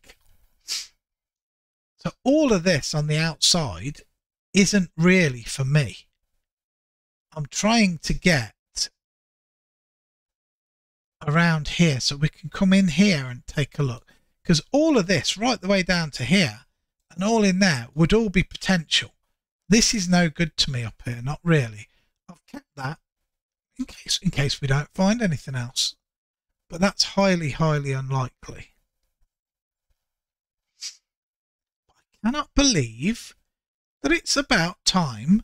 So all of this on the outside isn't really for me. I'm trying to get around here so we can come in here and take a look, because all of this right the way down to here and all in there would all be potential. This is no good to me up here, not really. I've kept that in case we don't find anything else, but that's highly unlikely. I cannot believe that it's about time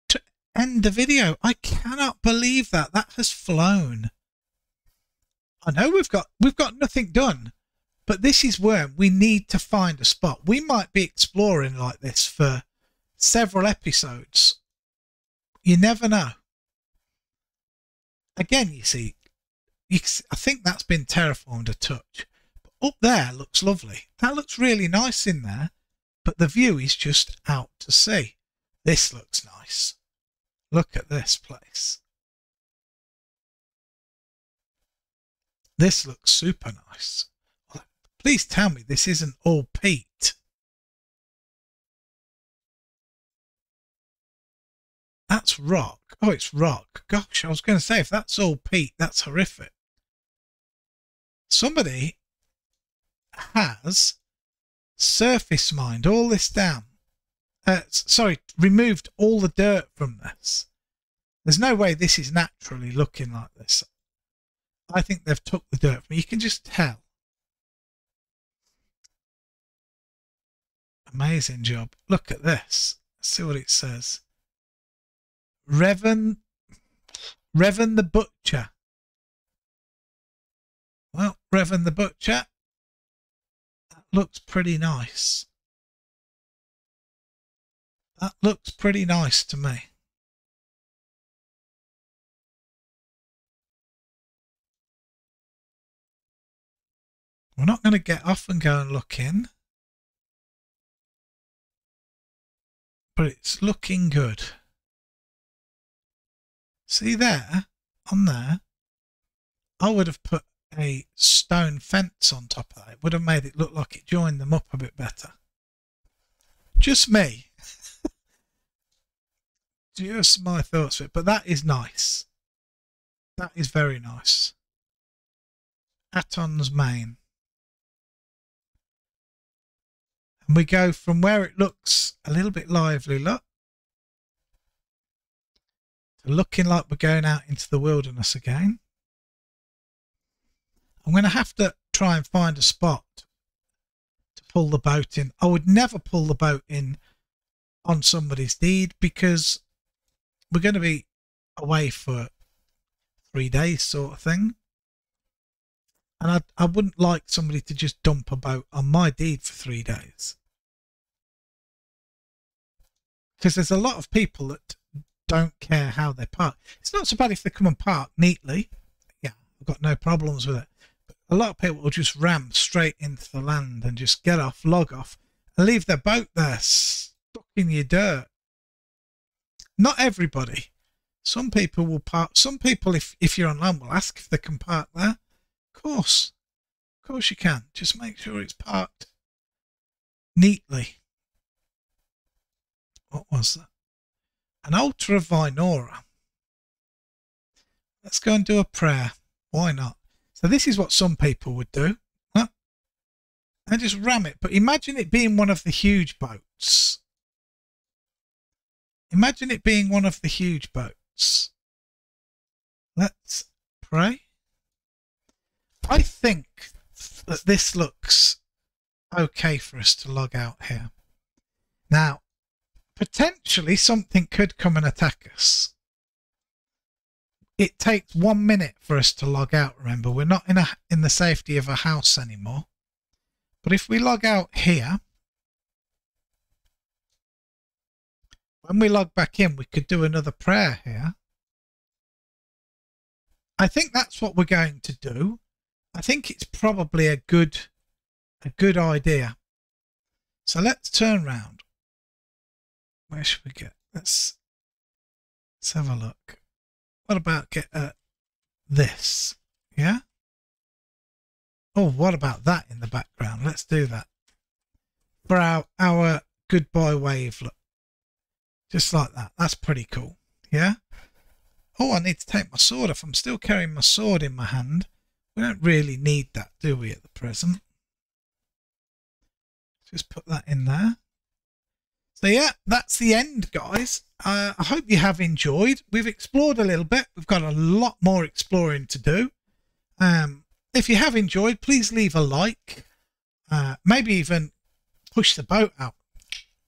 to end the video. I cannot believe that has flown. I know we've got nothing done, but this is where we need to find a spot. We might be exploring like this for several episodes. You never know. Again, you see, I think that's been terraformed a touch. But up there looks lovely. That looks really nice in there, but the view is just out to sea. This looks nice. Look at this place. This looks super nice. Please tell me this isn't all peat. That's rock. Oh, it's rock. Gosh, I was going to say, if that's all peat, that's horrific. Somebody has surface mined all this down. Sorry, removed all the dirt from this. There's no way this is naturally looking like this. I think they've took the dirt from me. You can just tell. Amazing job. Look at this. Let's see what it says. Revan the Butcher. Well, Revan the Butcher. That looks pretty nice. That looks pretty nice to me. We're not going to get off and go and look in. But it's looking good. See there? On there? I would have put a stone fence on top of that. It would have made it look like it joined them up a bit better. Just me. Just my thoughts of it. But that is nice. That is very nice. Aton's Main. And we go from where it looks a little bit lively, look, to looking like we're going out into the wilderness again. I'm going to have to try and find a spot to pull the boat in. I would never pull the boat in on somebody's deed because we're going to be away for 3 days sort of thing. And I wouldn't like somebody to just dump a boat on my deed for 3 days. Because there's a lot of people that don't care how they park. It's not so bad if they come and park neatly. Yeah, I've got no problems with it. But a lot of people will just ram straight into the land and just get off, log off, and leave their boat there stuck in your dirt. Not everybody. Some people will park. Some people, if you're on land, will ask if they can park there. Of course you can. Just make sure it's parked neatly. What was that? An altar of Vinora. Let's go and do a prayer. Why not? So this is what some people would do. Huh? And just ram it. But imagine it being one of the huge boats. Imagine it being one of the huge boats. Let's pray. I think that this looks okay for us to log out here. Now, potentially something could come and attack us. It takes 1 minute for us to log out, remember. We're not in the safety of a house anymore. But if we log out here, when we log back in, we could do another prayer here. I think that's what we're going to do. I think it's probably a good idea. So let's turn round. Where should we get? Let's have a look. What about get this? Yeah? Oh, what about that in the background? Let's do that. For our goodbye wave look. Just like that. That's pretty cool. Yeah? Oh, I need to take my sword off. I'm still carrying my sword in my hand. We don't really need that, do we, at the present? Just put that in there. So yeah, that's the end, guys. I hope you have enjoyed. We've explored a little bit. We've got a lot more exploring to do. If you have enjoyed, please leave a like. Maybe even push the boat out.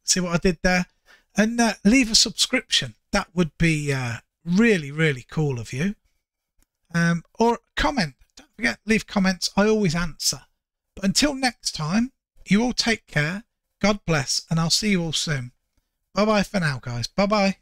See what I did there? And leave a subscription. That would be really, really cool of you. Or comment. Don't forget, leave comments. I always answer. But until next time, you all take care. God bless, and I'll see you all soon. Bye-bye for now, guys. Bye-bye.